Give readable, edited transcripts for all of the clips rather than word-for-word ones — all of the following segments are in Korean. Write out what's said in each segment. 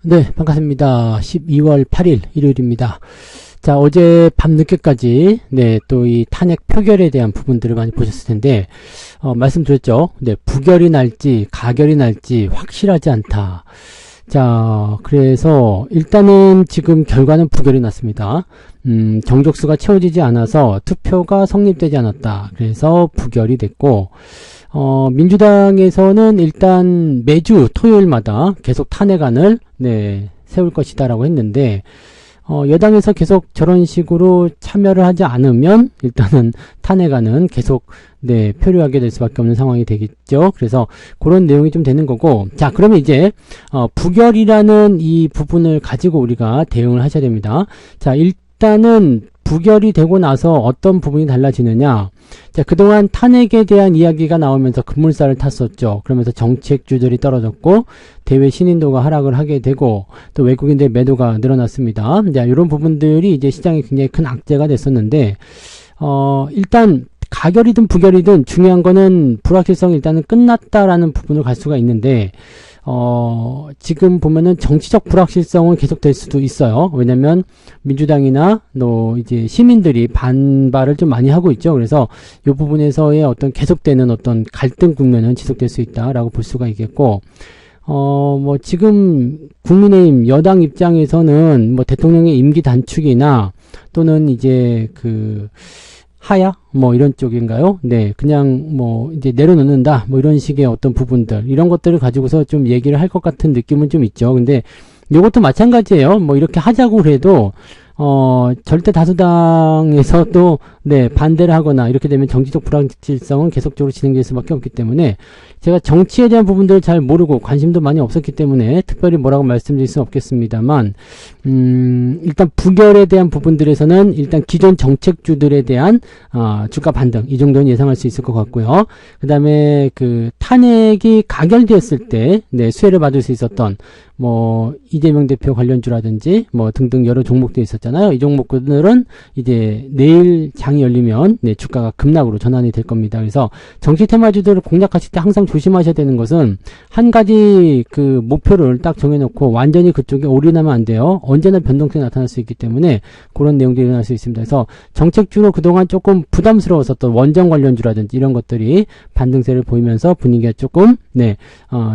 네, 반갑습니다. 12월 8일 일요일입니다. 자, 어제 밤늦게까지 또 이 탄핵 표결에 대한 부분들을 많이 보셨을 텐데 말씀드렸죠. 부결이 날지 가결이 날지 확실하지 않다. 자, 그래서 일단은 지금 결과는 부결이 났습니다. 정족수가 채워지지 않아서 투표가 성립되지 않았다. 그래서 부결이 됐고, 민주당에서는 일단 매주 토요일마다 계속 탄핵안을 세울 것이다라고 했는데, 여당에서 계속 저런 식으로 참여를 하지 않으면 일단은 탄핵안은 계속 표류하게 될 수밖에 없는 상황이 되겠죠. 그래서 그런 내용이 좀 되는 거고, 자, 그러면 이제 부결이라는 이 부분을 가지고 우리가 대응을 하셔야 됩니다. 자, 일단은 부결이 되고 나서 어떤 부분이 달라지느냐. 자, 그동안 탄핵에 대한 이야기가 나오면서 급물살을 탔었죠. 그러면서 정책주들이 떨어졌고, 대외 신인도가 하락을 하게 되고, 또 외국인들의 매도가 늘어났습니다. 자, 이런 부분들이 이제 시장에 굉장히 큰 악재가 됐었는데, 일단, 가결이든 부결이든 중요한 거는 불확실성이 일단은 끝났다라는 부분을 갈 수가 있는데, 지금 보면은 정치적 불확실성은 계속될 수도 있어요. 왜냐면 민주당이나 이제 시민들이 반발을 좀 많이 하고 있죠. 그래서 이 부분에서의 어떤 계속되는 어떤 갈등 국면은 지속될 수 있다라고 볼 수가 있겠고, 지금 국민의힘 여당 입장에서는 대통령의 임기 단축이나 또는 이제 하야? 이런 쪽인가요? 그냥 이제 내려놓는다. 이런 식의 어떤 부분들, 이런 것들을 가지고서 좀 얘기를 할 것 같은 느낌은 좀 있죠. 근데 이것도 마찬가지예요. 이렇게 하자고 해도, 절대 다수당에서 또, 반대를 하거나 이렇게 되면 정치적 불확실성은 계속적으로 진행될 수밖에 없기 때문에 제가 정치에 대한 부분들을 잘 모르고 관심도 많이 없었기 때문에 특별히 뭐라고 말씀드릴 수는 없겠습니다만, 일단 부결에 대한 부분들에서는 일단 기존 정책주들에 대한, 주가 반등, 이 정도는 예상할 수 있을 것 같고요. 그 다음에 탄핵이 가결되었을 때, 수혜를 받을 수 있었던, 이재명 대표 관련주라든지, 등등 여러 종목들이 있었잖아요. 이 종목들은 이제 내일 장이 열리면, 주가가 급락으로 전환이 될 겁니다. 그래서 정치 테마주들을 공략하실 때 항상 조심하셔야 되는 것은, 한 가지 목표를 딱 정해놓고 완전히 그쪽에 올인하면 안 돼요. 언제나 변동성이 나타날 수 있기 때문에 그런 내용들이 일어날 수 있습니다. 그래서 정책주로 그동안 조금 부담스러웠었던 원전 관련주라든지 이런 것들이 반등세를 보이면서 분위기가 조금,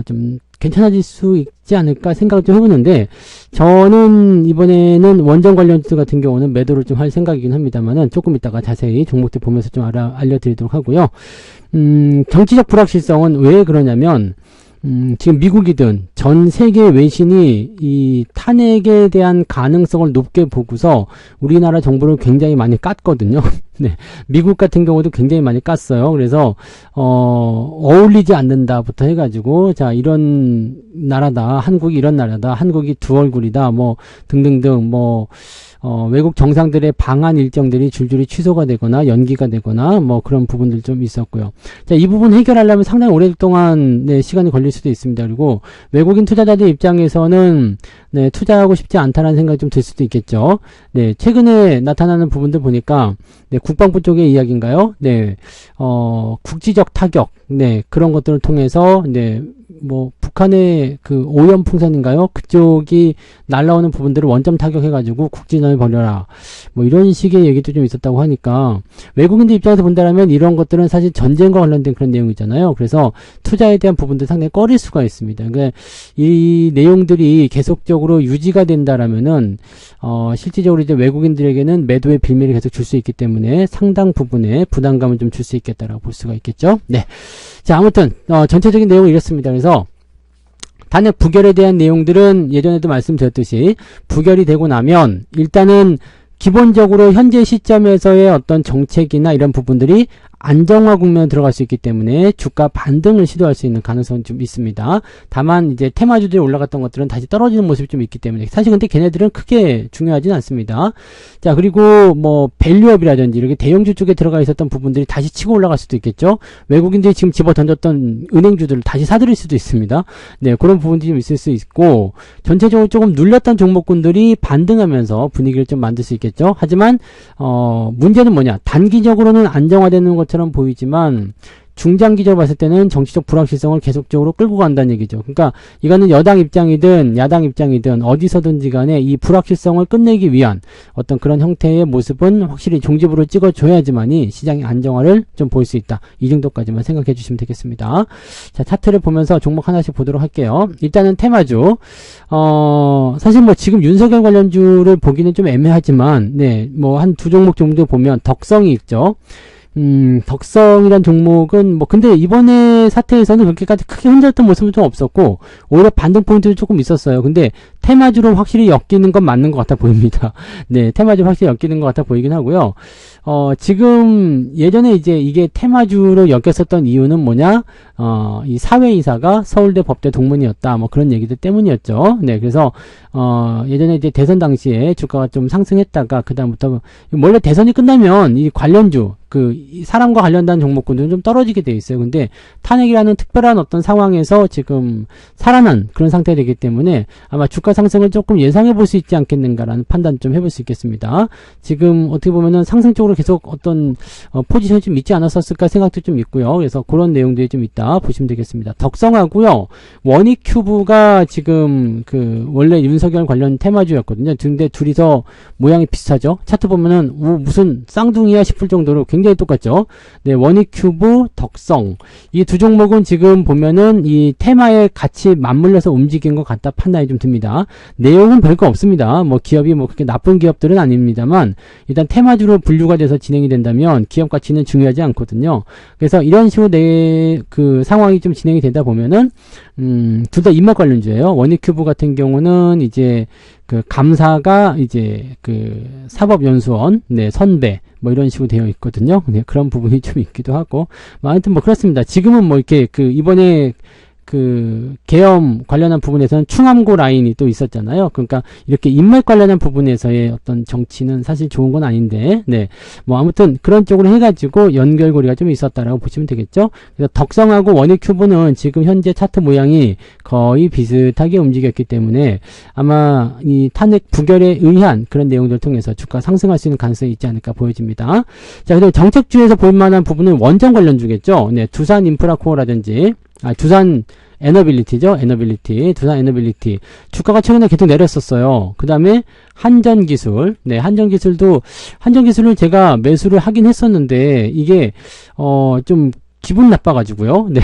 좀 괜찮아질 수 있지 않을까 생각을 좀 해보는데, 저는 이번에는 원전 관련주 같은 경우는 매도를 좀 할 생각이긴 합니다만은 조금 이따가 자세히 종목들 보면서 좀 알려드리도록 하고요. 정치적 불확실성은 왜 그러냐면, 지금 미국이든 전 세계 외신이 이 탄핵에 대한 가능성을 높게 보고서 우리나라 정부를 굉장히 많이 깠거든요. 미국 같은 경우도 굉장히 많이 깠어요. 그래서 어울리지 않는다부터 해가지고, 자, 이런 나라다, 한국이 이런 나라다, 한국이 두 얼굴이다, 등등등, 외국 정상들의 방한 일정들이 줄줄이 취소가 되거나 연기가 되거나 그런 부분들 좀 있었고요. 자, 이 부분 해결하려면 상당히 오랫동안 시간이 걸릴 수도 있습니다. 그리고 외국인 투자자들 입장에서는 투자하고 싶지 않다는 생각이 좀 들 수도 있겠죠. 최근에 나타나는 부분들 보니까 국방부 쪽의 이야기인가요? 국지적 타격, 그런 것들을 통해서 북한의 오염풍선인가요? 그쪽이 날라오는 부분들을 원점 타격해가지고 국진을 벌여라. 이런 식의 얘기도 좀 있었다고 하니까, 외국인들 입장에서 본다면 이런 것들은 사실 전쟁과 관련된 그런 내용이잖아요. 그래서 투자에 대한 부분들 상당히 꺼릴 수가 있습니다. 그러니까 이 내용들이 계속적으로 유지가 된다라면은, 실질적으로 이제 외국인들에게는 매도의 빌미를 계속 줄 수 있기 때문에 상당 부분의 부담감을 좀 줄 수 있겠다라고 볼 수가 있겠죠. 자, 아무튼 전체적인 내용은 이렇습니다. 그래서 탄핵 부결에 대한 내용들은 예전에도 말씀드렸듯이 부결이 되고 나면 일단은 기본적으로 현재 시점에서의 어떤 정책이나 이런 부분들이 안정화 국면에 들어갈 수 있기 때문에 주가 반등을 시도할 수 있는 가능성은 좀 있습니다. 다만 이제 테마주들이 올라갔던 것들은 다시 떨어지는 모습이 좀 있기 때문에 사실 근데 걔네들은 크게 중요하진 않습니다. 자, 그리고 뭐 밸류업이라든지 이렇게 대형주 쪽에 들어가 있었던 부분들이 다시 치고 올라갈 수도 있겠죠. 외국인들이 지금 집어 던졌던 은행주들을 다시 사들일 수도 있습니다. 네, 그런 부분들이 좀 있을 수 있고 전체적으로 조금 눌렸던 종목군들이 반등하면서 분위기를 좀 만들 수 있겠죠. 하지만 문제는 뭐냐, 단기적으로는 안정화되는 것처럼 보이지만 중장기적으로 봤을 때는 정치적 불확실성을 계속적으로 끌고 간다는 얘기죠. 그러니까 이거는 여당 입장이든 야당 입장이든 어디서든지 간에 이 불확실성을 끝내기 위한 어떤 그런 형태의 모습은 확실히 종지부를 찍어줘야지만이 시장의 안정화를 좀 볼 수 있다. 이 정도까지만 생각해 주시면 되겠습니다. 자, 차트를 보면서 종목 하나씩 보도록 할게요. 일단은 테마주. 사실 뭐 지금 윤석열 관련주를 보기는 좀 애매하지만, 네, 뭐 한 두 종목 정도 보면 덕성이 있죠. 덕성이란 종목은 뭐 근데 이번에 사태에서는 그렇게까지 크게 흔들렸던 모습은 좀 없었고 오히려 반등 포인트도 조금 있었어요. 근데 테마주로 확실히 엮이는 건 맞는 것 같아 보입니다. 네, 테마주로 확실히 엮이는 것 같아 보이긴 하고요. 지금 예전에 이제 이게 테마주로 엮였었던 이유는 뭐냐? 이 사회이사가 서울대 법대 동문이었다. 뭐 그런 얘기들 때문이었죠. 네, 그래서 예전에 이제 대선 당시에 주가가 좀 상승했다가 그다음부터 원래 대선이 끝나면 이 관련주 이 사람과 관련된 종목군들은 좀 떨어지게 돼 있어요. 근데 탄핵이라는 특별한 어떤 상황에서 지금 살아난 그런 상태가 되기 때문에 아마 주가 상승을 조금 예상해 볼 수 있지 않겠는가라는 판단 좀 해볼 수 있겠습니다. 지금 어떻게 보면은 상승 쪽으로 계속 어떤 포지션이 좀 있지 않았었을까 생각도 좀 있고요. 그래서 그런 내용들이 좀 있다 보시면 되겠습니다. 덕성하고요. 원익큐브가 지금 원래 윤석열 관련 테마주였거든요. 근데 둘이서 모양이 비슷하죠. 차트 보면은 무슨 쌍둥이야 싶을 정도로 굉장히 똑같죠. 네, 원익큐브, 덕성. 이 두 종목은 지금 보면은 이 테마에 같이 맞물려서 움직인 것 같다 판단이 좀 듭니다. 내용은 별거 없습니다. 뭐 기업이 뭐 그렇게 나쁜 기업들은 아닙니다만 일단 테마주로 분류가 돼서 진행이 된다면 기업 가치는 중요하지 않거든요. 그래서 이런 식으로 상황이 좀 진행이 되다 보면은 둘 다 입맛 관련주예요. 원익큐브 같은 경우는 이제 감사가 이제 사법연수원, 네, 선배, 뭐 이런 식으로 되어 있거든요. 네, 그런 부분이 좀 있기도 하고. 아무튼 뭐 그렇습니다. 지금은 뭐 이렇게 이번에 계엄 관련한 부분에서는 충암고 라인이 또 있었잖아요. 그러니까 이렇게 인맥 관련한 부분에서의 어떤 정치는 사실 좋은 건 아닌데, 네. 뭐 아무튼 그런 쪽으로 해가지고 연결고리가 좀 있었다라고 보시면 되겠죠. 그래서 덕성하고 원익큐브는 지금 현재 차트 모양이 거의 비슷하게 움직였기 때문에 아마 이 탄핵 부결에 의한 그런 내용들을 통해서 주가 상승할 수 있는 가능성이 있지 않을까 보여집니다. 자, 그리고 정책주에서 볼 만한 부분은 원전 관련주겠죠. 네. 두산 인프라코어라든지, 두산 에너빌리티죠. 두산 에너빌리티. 주가가 최근에 계속 내렸었어요. 그 다음에 한전기술. 네, 한전기술을 제가 매수를 하긴 했었는데, 이게, 좀, 기분 나빠가지고요. 네,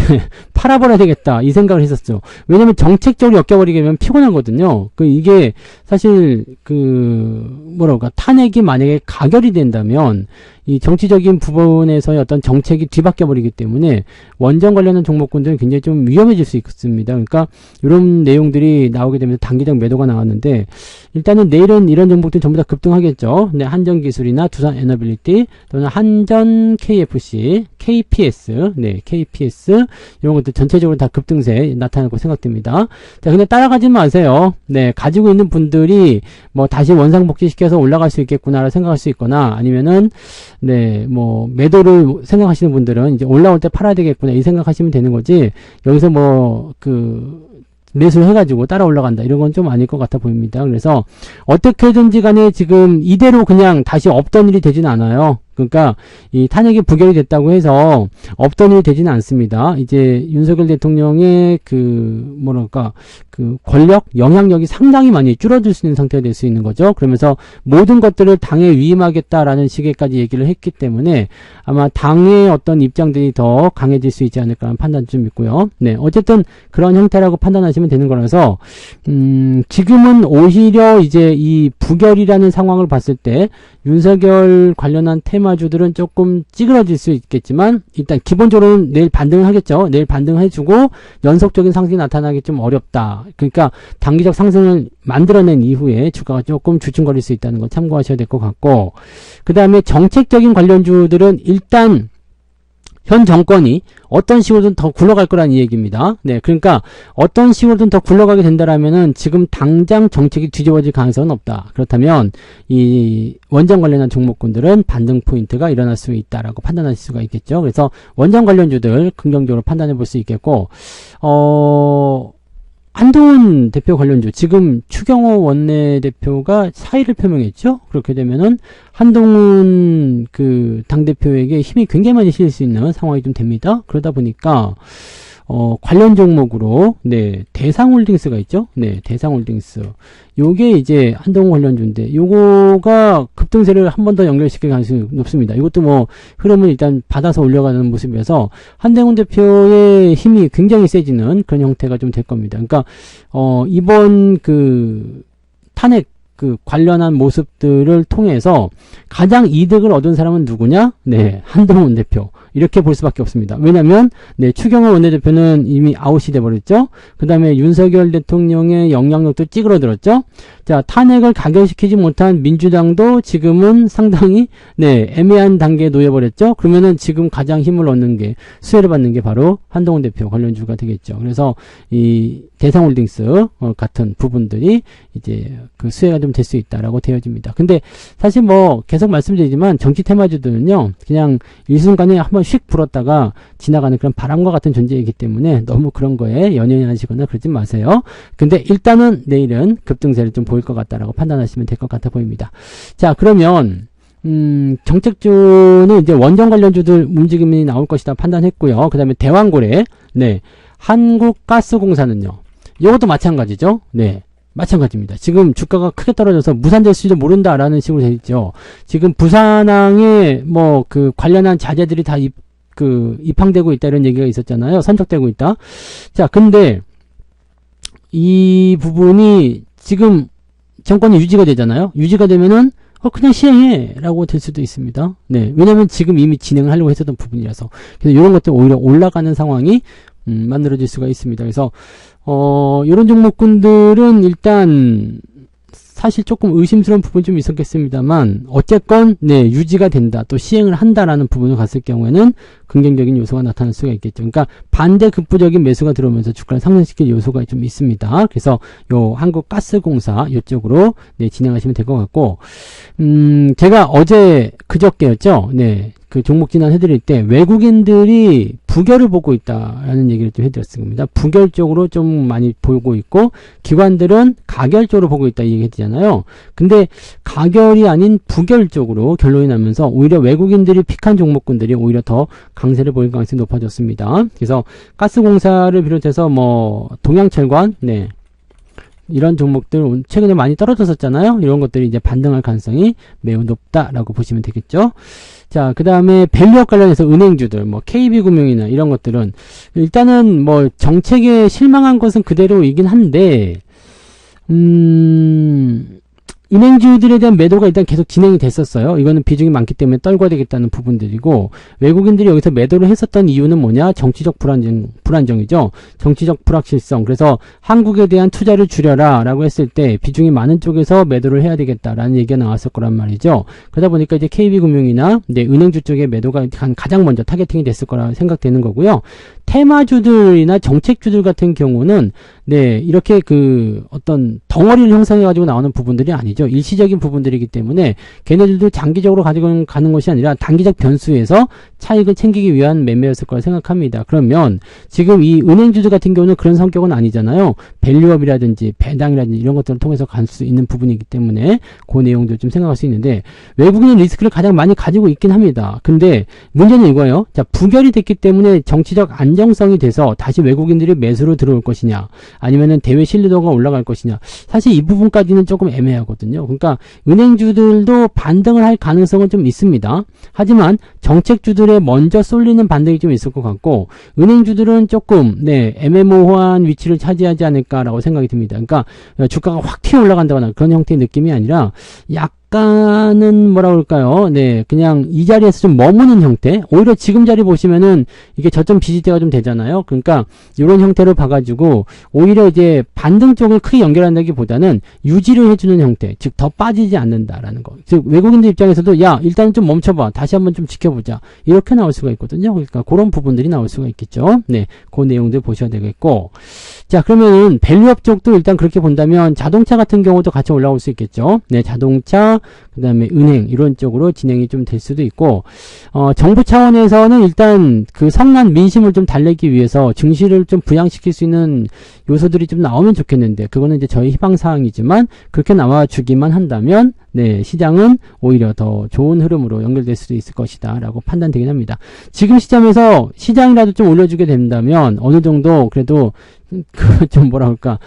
팔아버려야 되겠다. 이 생각을 했었죠. 왜냐면 정책적으로 엮여버리게 되면 피곤하거든요. 이게, 사실, 탄핵이 만약에 가결이 된다면, 이 정치적인 부분에서의 어떤 정책이 뒤바뀌어버리기 때문에 원전 관련한 종목군들은 굉장히 좀 위험해질 수 있습니다. 그러니까 이런 내용들이 나오게 되면서 단기적 매도가 나왔는데 일단은 내일은 이런 종목들 전부 다 급등하겠죠. 네, 한전기술이나 두산 에너빌리티 또는 한전 KFC, KPS, 네, KPS 이런 것들 전체적으로 다 급등세 나타날 거 생각됩니다. 자, 근데 따라가지 마세요. 네, 가지고 있는 분들이 뭐 다시 원상복귀시켜서 올라갈 수 있겠구나를 생각할 수 있거나 아니면은 네, 뭐, 매도를 생각하시는 분들은 이제 올라올 때 팔아야 되겠구나, 이 생각하시면 되는 거지, 여기서 뭐, 매수를 해가지고 따라 올라간다, 이런 건 좀 아닐 것 같아 보입니다. 그래서, 어떻게든지 간에 지금 이대로 그냥 다시 없던 일이 되진 않아요. 그러니까 이 탄핵이 부결이 됐다고 해서 없던 일이 되지는 않습니다. 이제 윤석열 대통령의 권력, 영향력이 상당히 많이 줄어들 수 있는 상태가 될 수 있는 거죠. 그러면서 모든 것들을 당에 위임하겠다라는 식의까지 얘기를 했기 때문에 아마 당의 어떤 입장들이 더 강해질 수 있지 않을까 하는 판단이 좀 있고요. 네, 어쨌든 그런 형태라고 판단하시면 되는 거라서 지금은 오히려 이제 이 부결이라는 상황을 봤을 때 윤석열 관련한 테마주들은 조금 찌그러질 수 있겠지만 일단 기본적으로는 내일 반등을 하겠죠. 내일 반등해주고 연속적인 상승이 나타나기 좀 어렵다. 그러니까 단기적 상승을 만들어낸 이후에 주가가 조금 주춤거릴 수 있다는 거 참고하셔야 될 것 같고, 그 다음에 정책적인 관련주들은 일단 현 정권이 어떤 식으로든 더 굴러갈 거란 이 얘기입니다. 네, 그러니까 어떤 식으로든 더 굴러가게 된다라면은 지금 당장 정책이 뒤집어질 가능성은 없다. 그렇다면 이 원전 관련한 종목군들은 반등 포인트가 일어날 수 있다라고 판단하실 수가 있겠죠. 그래서 원전 관련주들 긍정적으로 판단해 볼 수 있겠고, 한동훈 대표 관련주, 지금 추경호 원내대표가 사의를 표명했죠? 그렇게 되면은 한동훈 그 당대표에게 힘이 굉장히 많이 실릴 수 있는 상황이 좀 됩니다. 그러다 보니까, 관련 종목으로, 네, 대상홀딩스가 있죠? 네, 대상홀딩스. 요게 이제 한동훈 관련주인데, 요거가 급등세를 한 번 더 연결시킬 가능성이 높습니다. 이것도 뭐, 흐름을 일단 받아서 올려가는 모습이어서, 한동훈 대표의 힘이 굉장히 세지는 그런 형태가 좀 될 겁니다. 그러니까, 이번 그, 탄핵, 그 관련한 모습들을 통해서 가장 이득을 얻은 사람은 누구냐? 네, 한동훈 대표. 이렇게 볼 수밖에 없습니다. 왜냐면, 네, 추경호 원내대표는 이미 아웃이 돼버렸죠? 그 다음에 윤석열 대통령의 영향력도 찌그러들었죠? 자, 탄핵을 가결시키지 못한 민주당도 지금은 상당히, 네, 애매한 단계에 놓여버렸죠? 그러면은 지금 가장 힘을 얻는 게, 수혜를 받는 게 바로 한동훈 대표 관련주가 되겠죠. 그래서, 이, 대상홀딩스 같은 부분들이 이제 그 수혜가 좀 될 수 있다라고 되어집니다. 근데 사실 뭐 계속 말씀드리지만 정치 테마주들은요, 그냥 일순간에 한번 휙 불었다가 지나가는 그런 바람과 같은 존재이기 때문에 너무 그런 거에 연연하시거나 그러지 마세요. 근데 일단은 내일은 급등세를 좀 보일 것 같다라고 판단하시면 될 것 같아 보입니다. 자, 그러면 정책주는 이제 원전 관련주들 움직임이 나올 것이다 판단했고요. 그 다음에 대왕고래, 네, 한국가스공사는요, 이것도 마찬가지죠. 네, 마찬가지입니다. 지금 주가가 크게 떨어져서 무산될지도 모른다라는 식으로 돼 있죠. 지금 부산항에 뭐 그 관련한 자재들이 다 입항되고 있다 이런 얘기가 있었잖아요. 선적되고 있다. 자, 근데 이 부분이 지금 정권이 유지가 되잖아요. 유지가 되면은 그냥 시행해 라고 될 수도 있습니다. 네, 왜냐면 지금 이미 진행을 하려고 했었던 부분이라서. 그래서 이런 것들 오히려 올라가는 상황이 만들어질 수가 있습니다. 그래서 이런 종목군들은 일단 사실 조금 의심스러운 부분이 좀 있었겠습니다만 어쨌건 네, 유지가 된다, 또 시행을 한다라는 부분을 갔을 경우에는 긍정적인 요소가 나타날 수가 있겠죠. 그러니까 반대 급부적인 매수가 들어오면서 주가를 상승시킬 요소가 좀 있습니다. 그래서 요 한국가스공사 이쪽으로 네, 진행하시면 될 것 같고, 제가 어제 그저께였죠. 네, 그 종목 진단 해드릴 때 외국인들이 부결을 보고 있다라는 얘기를 좀 해드렸습니다. 부결 쪽으로 좀 많이 보고 있고 기관들은 가결 쪽으로 보고 있다 이 얘기 했잖아요. 근데 가결이 아닌 부결 쪽으로 결론이 나면서 오히려 외국인들이 픽한 종목군들이 오히려 더 강세를 보일 가능성이 높아졌습니다. 그래서 가스공사를 비롯해서 뭐 동양철관, 네, 이런 종목들 최근에 많이 떨어졌었잖아요. 이런 것들이 이제 반등할 가능성이 매우 높다라고 보시면 되겠죠. 자, 그 다음에 밸류업 관련해서 은행주들, 뭐 KB금융이나 이런 것들은 일단은 뭐 정책에 실망한 것은 그대로이긴 한데, 은행주들에 대한 매도가 일단 계속 진행이 됐었어요. 이거는 비중이 많기 때문에 떨궈야 되겠다는 부분들이고, 외국인들이 여기서 매도를 했었던 이유는 뭐냐? 정치적 불안정이죠. 정치적 불확실성. 그래서 한국에 대한 투자를 줄여라 라고 했을 때 비중이 많은 쪽에서 매도를 해야 되겠다라는 얘기가 나왔을 거란 말이죠. 그러다 보니까 이제 KB금융이나 네, 은행주 쪽에 매도가 가장 먼저 타겟팅이 됐을 거라 생각되는 거고요. 테마주들이나 정책주들 같은 경우는 네, 이렇게 그 어떤 덩어리를 형성해가지고 나오는 부분들이 아니죠. 일시적인 부분들이기 때문에 걔네들도 장기적으로 가지고 가는 것이 아니라 단기적 변수에서 차익을 챙기기 위한 매매였을 거라 생각합니다. 그러면 지금 이 은행주들 같은 경우는 그런 성격은 아니잖아요. 밸류업이라든지 배당이라든지 이런 것들을 통해서 갈 수 있는 부분이기 때문에 그 내용도 좀 생각할 수 있는데 외국인은 리스크를 가장 많이 가지고 있긴 합니다. 근데 문제는 이거예요. 자, 부결이 됐기 때문에 정치적 안정성이 돼서 다시 외국인들이 매수로 들어올 것이냐 아니면은 대외 신뢰도가 올라갈 것이냐, 사실 이 부분까지는 조금 애매하거든요. 그러니까 은행주들도 반등을 할 가능성은 좀 있습니다. 하지만 정책주들에 먼저 쏠리는 반등이 좀 있을 것 같고 은행주들은 조금 네, 애매모호한 위치를 차지하지 않을까라고 생각이 듭니다. 그러니까 주가가 확 튀어 올라간다거나 그런 형태의 느낌이 아니라 약간 약간은 뭐라 그럴까요? 네, 그냥 이 자리에서 좀 머무는 형태. 오히려 지금 자리 보시면은 이게 저점 비지대가 좀 되잖아요. 그러니까 이런 형태로 봐가지고 오히려 이제 반등 쪽을 크게 연결한다기보다는 유지를 해주는 형태, 즉 더 빠지지 않는다라는 거. 즉 외국인들 입장에서도 야 일단은 좀 멈춰봐, 다시 한번 좀 지켜보자, 이렇게 나올 수가 있거든요. 그러니까 그런 부분들이 나올 수가 있겠죠. 네, 그 내용들 보셔야 되겠고. 자, 그러면은 밸류업 쪽도 일단 그렇게 본다면 자동차 같은 경우도 같이 올라올 수 있겠죠. 네, 자동차, 그 다음에 은행 이런 쪽으로 진행이 좀 될 수도 있고, 정부 차원에서는 일단 그 성난 민심을 좀 달래기 위해서 증시를 좀 부양시킬 수 있는 요소들이 좀 나오면 좋겠는데, 그거는 이제 저희 희망사항이지만 그렇게 나와주기만 한다면 네, 시장은 오히려 더 좋은 흐름으로 연결될 수도 있을 것이다 라고 판단되긴 합니다. 지금 시점에서 시장이라도 좀 올려주게 된다면 어느 정도 그래도 좀 뭐라 그럴까,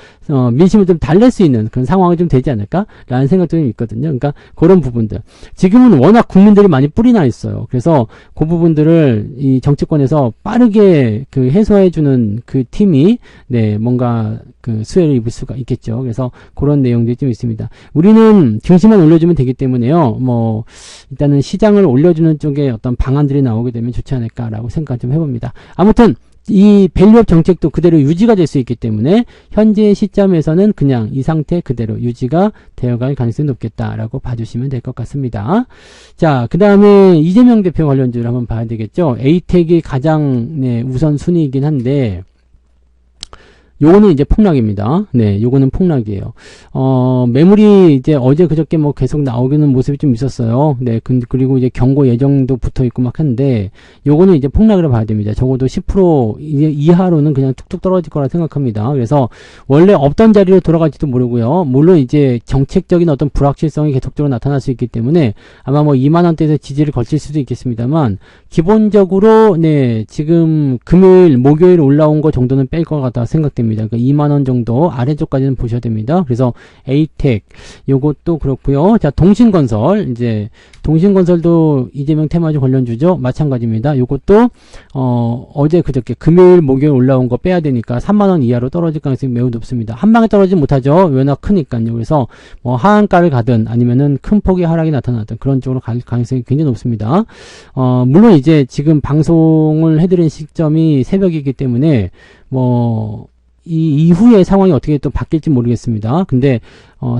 민심을 좀 달랠 수 있는 그런 상황이 좀 되지 않을까 라는 생각도 좀 있거든요. 그러니까 그런 부분들, 지금은 워낙 국민들이 많이 뿔이 나 있어요. 그래서 그 부분들을 이 정치권에서 빠르게 그 해소해주는 그 팀이 네, 뭔가 그 수혜를 입을 수가 있겠죠. 그래서 그런 내용들이 좀 있습니다. 우리는 증시만 올려주면 되기 때문에요. 뭐 일단은 시장을 올려주는 쪽에 어떤 방안들이 나오게 되면 좋지 않을까라고 생각 좀 해봅니다. 아무튼 이 밸류업 정책도 그대로 유지가 될 수 있기 때문에 현재 시점에서는 그냥 이 상태 그대로 유지가 되어갈 가능성이 높겠다라고 봐주시면 될 것 같습니다. 자, 그 다음에 이재명 대표 관련주를 한번 봐야 되겠죠. 에이텍이 가장 네, 우선순위이긴 한데 요거는 이제 폭락입니다. 네, 요거는 폭락이에요. 매물이 이제 어제 그저께 뭐 계속 나오기는 모습이 좀 있었어요. 네, 그리고 이제 경고 예정도 붙어 있고 막 한데, 요거는 이제 폭락을 봐야 됩니다. 적어도 10% 이하로는 그냥 툭툭 떨어질 거라 생각합니다. 그래서 원래 없던 자리로 돌아갈지도 모르고요. 물론 이제 정책적인 어떤 불확실성이 계속적으로 나타날 수 있기 때문에 아마 뭐 2만원대에서 지지를 걸칠 수도 있겠습니다만, 기본적으로 네, 지금 금요일, 목요일 올라온 거 정도는 뺄 것 같다 생각됩니다. 그러니까 2만원 정도 아래쪽까지는 보셔야 됩니다. 그래서 에이텍 요것도 그렇고요. 자, 동신건설, 이제 동신건설도 이재명 테마주 관련주죠. 마찬가지입니다. 요것도 어제 그저께 금요일 목요일 올라온 거 빼야 되니까 3만원 이하로 떨어질 가능성이 매우 높습니다. 한 방에 떨어지지 못하죠. 워낙 크니까요. 그래서 뭐 하한가를 가든 아니면은 큰 폭의 하락이 나타나든 그런 쪽으로 갈 가능성이 굉장히 높습니다. 물론 이제 지금 방송을 해드린 시점이 새벽이기 때문에 뭐 이 이후의 상황이 어떻게 또 바뀔지 모르겠습니다. 근데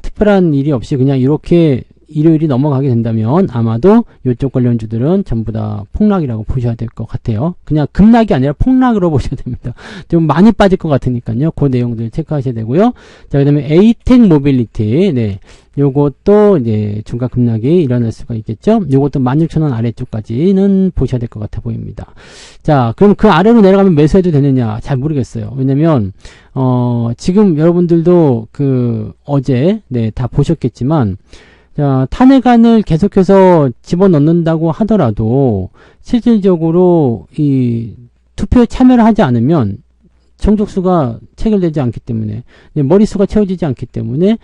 특별한 일이 없이 그냥 이렇게 일요일이 넘어가게 된다면 아마도 이쪽 관련주들은 전부 다 폭락이라고 보셔야 될 것 같아요. 그냥 급락이 아니라 폭락으로 보셔야 됩니다. 좀 많이 빠질 것 같으니까요. 그 내용들 체크하셔야 되고요. 자, 그 다음에 에이텍 모빌리티, 네, 요것도 이제 중가 급락이 일어날 수가 있겠죠. 요것도 16,000원 아래쪽까지는 보셔야 될 것 같아 보입니다. 자, 그럼 그 아래로 내려가면 매수해도 되느냐? 잘 모르겠어요. 왜냐면 지금 여러분들도 그 어제 네, 다 보셨겠지만, 자, 탄핵안을 계속해서 집어넣는다고 하더라도 실질적으로 이 투표에 참여를 하지 않으면 정족수가 체결되지 않기 때문에, 머릿수가 채워지지 않기 때문에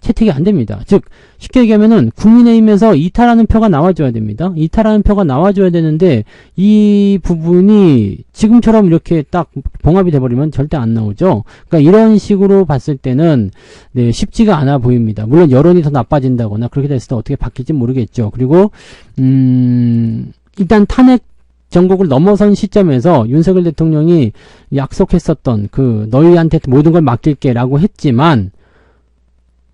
채택이 안 됩니다. 즉 쉽게 얘기하면은 국민의힘에서 이탈하는 표가 나와줘야 됩니다. 이탈하는 표가 나와줘야 되는데 이 부분이 지금처럼 이렇게 딱 봉합이 돼버리면 절대 안 나오죠. 그러니까 이런 식으로 봤을 때는 네, 쉽지가 않아 보입니다. 물론 여론이 더 나빠진다거나 그렇게 됐을 때 어떻게 바뀔지 모르겠죠. 그리고 일단 탄핵 전국을 넘어선 시점에서 윤석열 대통령이 약속했었던 그 너희한테 모든 걸 맡길게 라고 했지만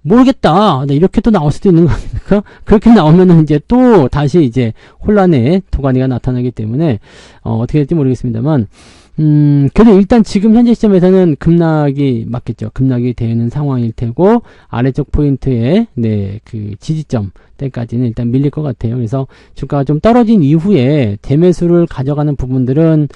모르겠다. 네, 이렇게 또 나올 수도 있는 거 아닙니까? 그렇게 나오면은 이제 또 다시 이제 혼란의 도가니가 나타나기 때문에 어떻게 될지 모르겠습니다만 그래도 일단 지금 현재 시점에서는 급락이 맞겠죠. 급락이 되는 상황일 테고 아래쪽 포인트에 네, 그 지지점 때까지는 일단 밀릴 것 같아요. 그래서 주가가 좀 떨어진 이후에 대매수를 가져가는 부분들은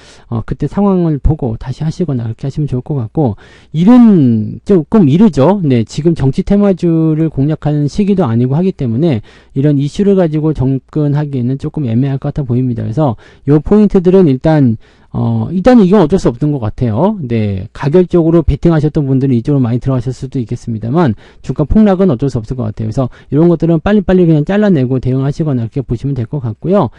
그때 상황을 보고 다시 하시거나 그렇게 하시면 좋을 것 같고, 일은 조금 이르죠. 네, 지금 정치 테마주를 공략하는 시기도 아니고 하기 때문에 이런 이슈를 가지고 접근하기에는 조금 애매할 것 같아 보입니다. 그래서 요 포인트들은 일단은 이건 어쩔 수 없는 것 같아요. 네, 가결적으로 베팅하셨던 분들은 이쪽으로 많이 들어가실 수도 있겠습니다만 주가 폭락은 어쩔 수 없을 것 같아요. 그래서 이런 것들은 빨리빨리 그냥 잘라내고 대응하시거나 그렇게 보시면 될 것 같고요.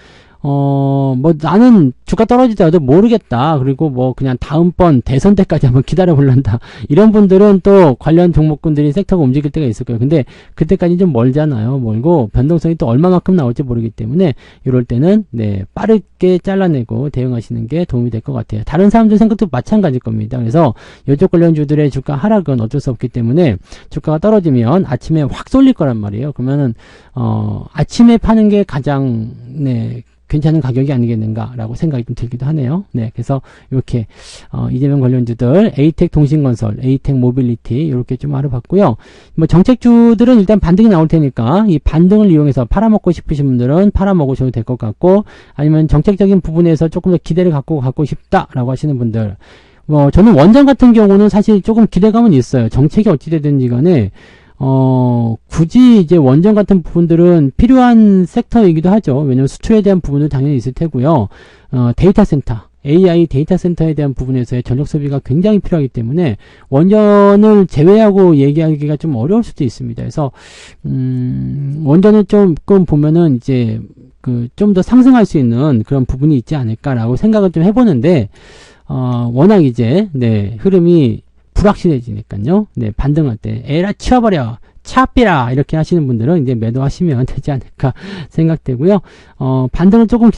뭐 나는 주가 떨어지더라도 모르겠다. 그리고 뭐 그냥 다음번 대선 때까지 한번 기다려 볼란다. 이런 분들은 또 관련 종목군들이 섹터가 움직일 때가 있을 거예요. 근데 그때까지 좀 멀잖아요. 멀고 변동성이 또 얼마만큼 나올지 모르기 때문에 이럴 때는 네, 빠르게 잘라내고 대응하시는 게 도움이 될 것 같아요. 다른 사람들 생각도 마찬가지일 겁니다. 그래서 이쪽 관련주들의 주가 하락은 어쩔 수 없기 때문에 주가가 떨어지면 아침에 확 쏠릴 거란 말이에요. 그러면은 아침에 파는 게 가장 네, 괜찮은 가격이 아니겠는가라고 생각이 좀 들기도 하네요. 네, 그래서 이렇게 이재명 관련주들, 에이텍 통신건설, 에이텍 모빌리티 이렇게 좀 알아봤고요. 뭐 정책주들은 일단 반등이 나올 테니까 이 반등을 이용해서 팔아먹고 싶으신 분들은 팔아먹으셔도 될 것 같고, 아니면 정책적인 부분에서 조금 더 기대를 갖고 싶다라고 하시는 분들, 뭐 저는 원전 같은 경우는 사실 조금 기대감은 있어요. 정책이 어찌 되든지 간에 굳이 이제 원전 같은 부분들은 필요한 섹터이기도 하죠. 왜냐면 수출에 대한 부분도 당연히 있을 테고요. 데이터 센터, AI 데이터 센터에 대한 부분에서의 전력 소비가 굉장히 필요하기 때문에 원전을 제외하고 얘기하기가 좀 어려울 수도 있습니다. 그래서, 원전을 조금 보면은 이제 좀 더 상승할 수 있는 그런 부분이 있지 않을까라고 생각을 좀 해보는데, 워낙 이제, 네, 흐름이 불확실해지니까요. 네, 반등할 때 에라 치워버려, 차삐라 이렇게 하시는 분들은 이제 매도하시면 되지 않을까 생각되고요. 반등을 조금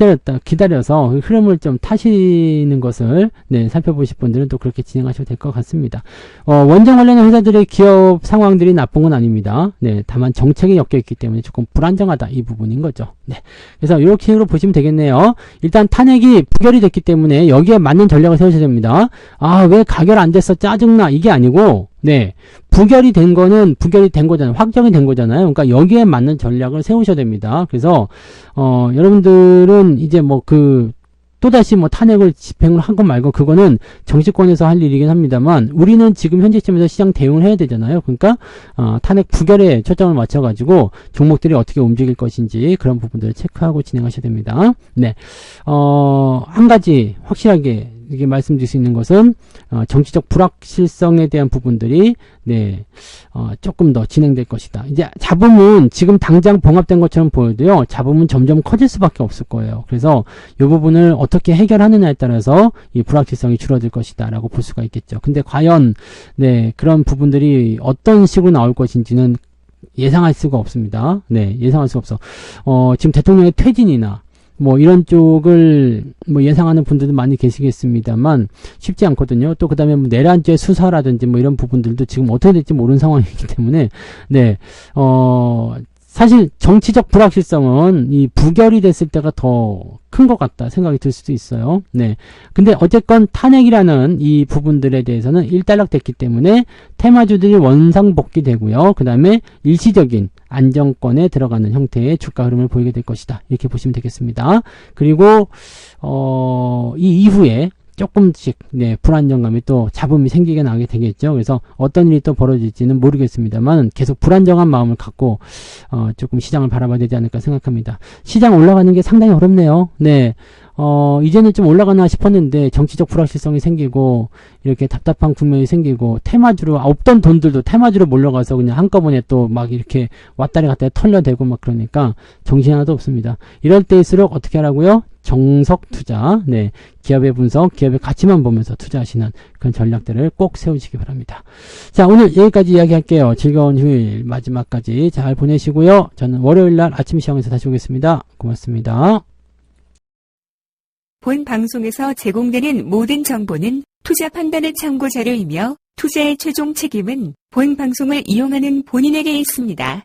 기다려서 흐름을 좀 타시는 것을 네, 살펴보실 분들은 또 그렇게 진행하셔도 될 것 같습니다. 원전 관련 회사들의 기업 상황들이 나쁜 건 아닙니다. 네, 다만 정책이 엮여 있기 때문에 조금 불안정하다 이 부분인 거죠. 네, 그래서 이렇게 식으로 보시면 되겠네요. 일단 탄핵이 부결이 됐기 때문에 여기에 맞는 전략을 세우셔야 됩니다. 아, 왜 가결 안 됐어 짜증나 이게 아니고, 네, 부결이 된 거는 부결이 된 거잖아요. 확정이 된 거잖아요. 그러니까 여기에 맞는 전략을 세우셔야 됩니다. 그래서 여러분들은 이제 뭐 또다시 뭐 탄핵을 집행을 한 건 말고 그거는 정치권에서 할 일이긴 합니다만 우리는 지금 현재 시점에서 시장 대응을 해야 되잖아요. 그러니까 탄핵 부결에 초점을 맞춰가지고 종목들이 어떻게 움직일 것인지 그런 부분들을 체크하고 진행하셔야 됩니다. 네, 한 가지 확실하게 이게 말씀드릴 수 있는 것은 정치적 불확실성에 대한 부분들이 네, 조금 더 진행될 것이다. 이제 잡음은 지금 당장 봉합된 것처럼 보여도요. 잡음은 점점 커질 수밖에 없을 거예요. 그래서 이 부분을 어떻게 해결하느냐에 따라서 이 불확실성이 줄어들 것이다라고 볼 수가 있겠죠. 근데 과연 네, 그런 부분들이 어떤 식으로 나올 것인지는 예상할 수가 없습니다. 네, 예상할 수가 없어. 지금 대통령의 퇴진이나 뭐 이런 쪽을 뭐 예상하는 분들도 많이 계시겠습니다만 쉽지 않거든요. 또 그다음에 뭐 내란죄 수사라든지 뭐 이런 부분들도 지금 어떻게 될지 모르는 상황이기 때문에 네, 사실 정치적 불확실성은 이 부결이 됐을 때가 더 큰 것 같다 생각이 들 수도 있어요. 네. 근데 어쨌건 탄핵이라는 이 부분들에 대해서는 일단락됐기 때문에 테마주들이 원상복귀되고요. 그 다음에 일시적인 안정권에 들어가는 형태의 주가 흐름을 보이게 될 것이다. 이렇게 보시면 되겠습니다. 그리고 이 이후에 조금씩 네, 불안정감이 또 잡음이 생기게 나게 되겠죠. 그래서 어떤 일이 또 벌어질지는 모르겠습니다만 계속 불안정한 마음을 갖고 조금 시장을 바라봐야 되지 않을까 생각합니다. 시장 올라가는 게 상당히 어렵네요. 네. 이제는 좀 올라가나 싶었는데 정치적 불확실성이 생기고 이렇게 답답한 국면이 생기고 테마주로 없던 돈들도 테마주로 몰려가서 그냥 한꺼번에 또 막 이렇게 왔다리 갔다리 털려대고 막 그러니까 정신 하나도 없습니다. 이럴 때일수록 어떻게 하라고요? 정석 투자, 네, 기업의 분석, 기업의 가치만 보면서 투자하시는 그런 전략들을 꼭 세우시기 바랍니다. 자, 오늘 여기까지 이야기할게요. 즐거운 휴일 마지막까지 잘 보내시고요. 저는 월요일날 아침 시황에서 다시 오겠습니다. 고맙습니다. 본 방송에서 제공되는 모든 정보는 투자 판단의 참고 자료이며 투자의 최종 책임은 본 방송을 이용하는 본인에게 있습니다.